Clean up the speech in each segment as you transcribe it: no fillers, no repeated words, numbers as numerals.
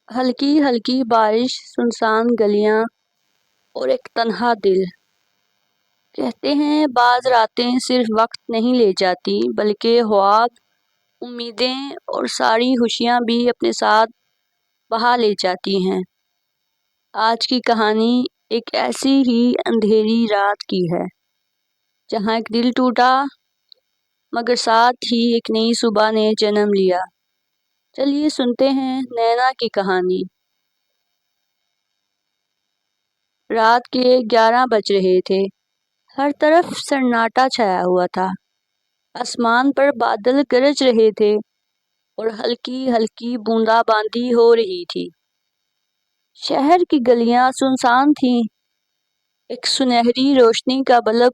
ہلکی ہلکی بارش، سنسان گلیاں اور ایک تنہا دل۔ کہتے ہیں بعض راتیں صرف وقت نہیں لے جاتی بلکہ خواب، امیدیں اور ساری خوشیاں بھی اپنے ساتھ بہا لے جاتی ہیں۔ آج کی کہانی ایک ایسی ہی اندھیری رات کی ہے جہاں ایک دل ٹوٹا مگر ساتھ ہی ایک نئی صبح نے جنم لیا۔ چلیے سنتے ہیں نینا کی کہانی۔ رات کے 11 بج رہے تھے۔ ہر طرف سناٹا چھایا ہوا تھا۔ آسمان پر بادل گرج رہے تھے اور ہلکی ہلکی بوندا باندی ہو رہی تھی۔ شہر کی گلیاں سنسان تھیں۔ ایک سنہری روشنی کا بلب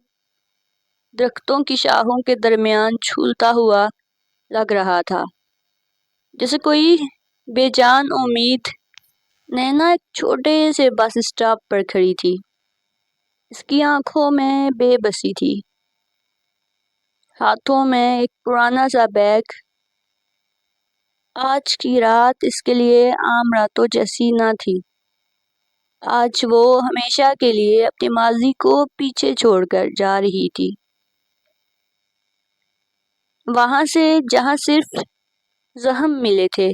درختوں کی شاخوں کے درمیان جھولتا ہوا لگ رہا تھا، جیسے کوئی بے جان امید۔ نینا ایک چھوٹے سے بس اسٹاپ پر کھڑی تھی۔ اس کی آنکھوں میں بے بسی تھی، ہاتھوں میں ایک پرانا سا بیگ۔ آج کی رات اس کے لیے عام راتوں جیسی نہ تھی۔ آج وہ ہمیشہ کے لیے اپنے ماضی کو پیچھے چھوڑ کر جا رہی تھی، وہاں سے جہاں صرف زخم ملے تھے۔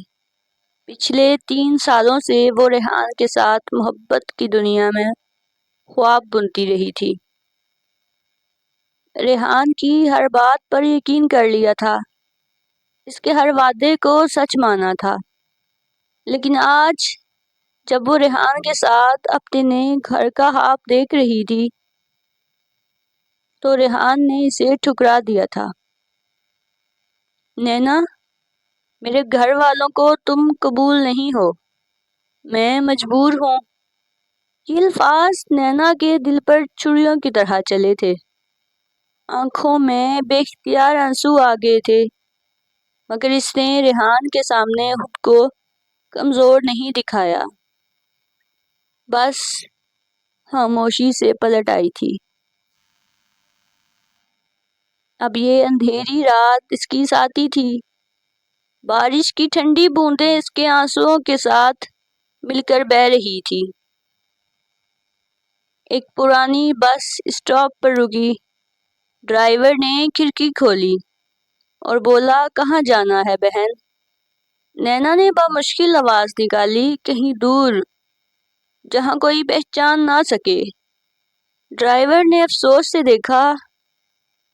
پچھلے 3 سالوں سے وہ ریحان کے ساتھ محبت کی دنیا میں خواب بنتی رہی تھی۔ ریحان کی ہر بات پر یقین کر لیا تھا، اس کے ہر وعدے کو سچ مانا تھا، لیکن آج جب وہ ریحان کے ساتھ اپنے نئے گھر کا خواب دیکھ رہی تھی تو ریحان نے اسے ٹھکرا دیا تھا۔ نینا، میرے گھر والوں کو تم قبول نہیں ہو، میں مجبور ہوں۔ یہ الفاظ نینا کے دل پر چھریوں کی طرح چلے تھے۔ آنکھوں میں بے اختیار آنسو آ گئے تھے، مگر اس نے ریحان کے سامنے خود کو کمزور نہیں دکھایا، بس خاموشی سے پلٹ آئی تھی۔ اب یہ اندھیری رات اس کی ساتھی تھی۔ بارش کی ٹھنڈی بوندیں اس کے آنسوؤں کے ساتھ مل کر بہہ رہی تھی۔ ایک پرانی بس اسٹاپ پر رکی۔ ڈرائیور نے کھڑکی کھولی اور بولا، کہاں جانا ہے بہن؟ نینا نے بمشکل آواز نکالی، کہیں دور جہاں کوئی پہچان نہ سکے۔ ڈرائیور نے افسوس سے دیکھا،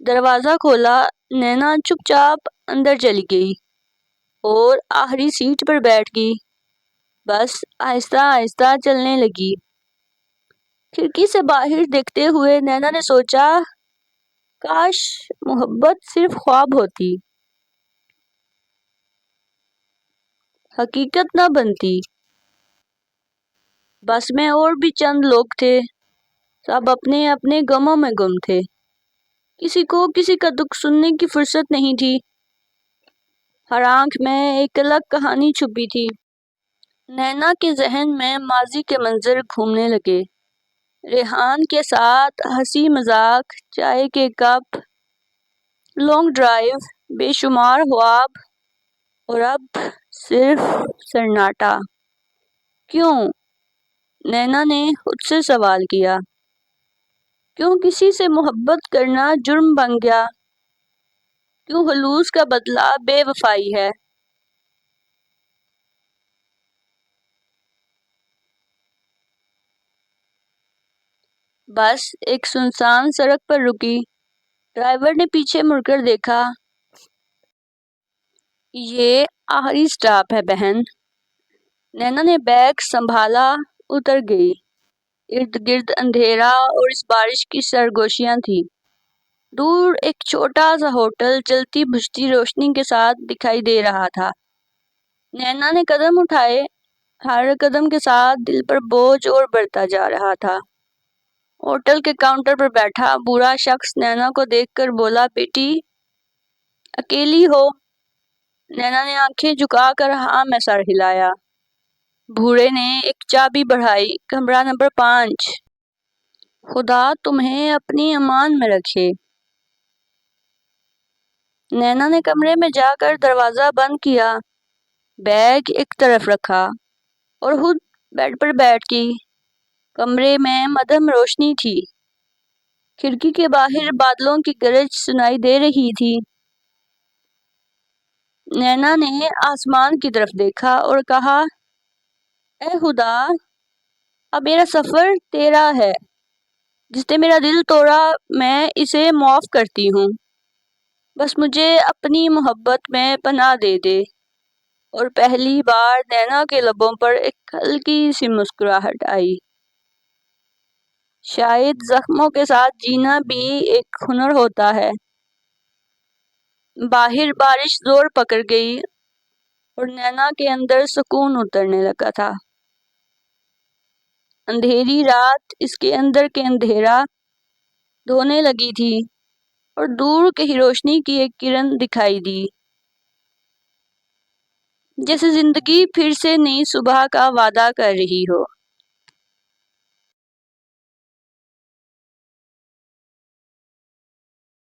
دروازہ کھولا۔ نینا چپ چاپ اندر چلی گئی اور آخری سیٹ پر بیٹھ گئی۔ بس آہستہ آہستہ چلنے لگی۔ کھڑکی سے باہر دیکھتے ہوئے نینا نے سوچا، کاش محبت صرف خواب ہوتی، حقیقت نہ بنتی۔ بس میں اور بھی چند لوگ تھے، سب اپنے اپنے غموں میں گم تھے۔ کسی کو کسی کا دکھ سننے کی فرصت نہیں تھی۔ ہر آنکھ میں ایک الگ کہانی چھپی تھی۔ نینا کے ذہن میں ماضی کے منظر گھومنے لگے، ریحان کے ساتھ ہنسی مذاق، چائے کے کپ، لانگ ڈرائیو، بے شمار خواب، اور اب صرف سناٹا۔ کیوں؟ نینا نے خود سے سوال کیا۔ کیوں کسی سے محبت کرنا جرم بن گیا؟ کیوں خلوص کا بدلہ بے وفائی ہے؟ بس ایک سنسان سڑک پر رکی۔ ڈرائیور نے پیچھے مڑ کر دیکھا۔ یہ آخری سٹاپ ہے بہن۔ نینا نے بیگ سنبھالا، اتر گئی۔ ارد گرد اندھیرا اور اس بارش کی سرگوشیاں تھیں۔ دور ایک چھوٹا سا ہوٹل جلتی بجھتی روشنی کے ساتھ دکھائی دے رہا تھا۔ نینا نے قدم اٹھائے، ہر قدم کے ساتھ دل پر بوجھ اور بڑھتا جا رہا تھا۔ ہوٹل کے کاؤنٹر پر بیٹھا بوڑھا شخص نینا کو دیکھ کر بولا، بیٹی اکیلی ہو؟ نینا نے آنکھیں جھکا کر ہاں میں سر ہلایا۔ بوڑھے نے ایک چابی بڑھائی، کمرہ نمبر 5۔ خدا تمہیں اپنی امان میں رکھے۔ نینا نے کمرے میں جا کر دروازہ بند کیا، بیگ ایک طرف رکھا اور خود بیڈ پر بیٹھ گئی۔ کمرے میں مدھم روشنی تھی۔ کھڑکی کے باہر بادلوں کی گرج سنائی دے رہی تھی۔ نینا نے آسمان کی طرف دیکھا اور کہا، اے خدا، اب میرا سفر تیرا ہے۔ جس نے میرا دل توڑا میں اسے معاف کرتی ہوں۔ بس مجھے اپنی محبت میں پناہ دے دے۔ اور پہلی بار نینا کے لبوں پر ایک ہلکی سی مسکراہٹ آئی۔ شاید زخموں کے ساتھ جینا بھی ایک ہنر ہوتا ہے۔ باہر بارش زور پکڑ گئی اور نینا کے اندر سکون اترنے لگا تھا۔ اندھیری رات اس کے اندر کے اندھیرا دھونے لگی تھی اور دور کہیں روشنی کی ایک کرن دکھائی دی، جیسے زندگی پھر سے نئی صبح کا وعدہ کر رہی ہو۔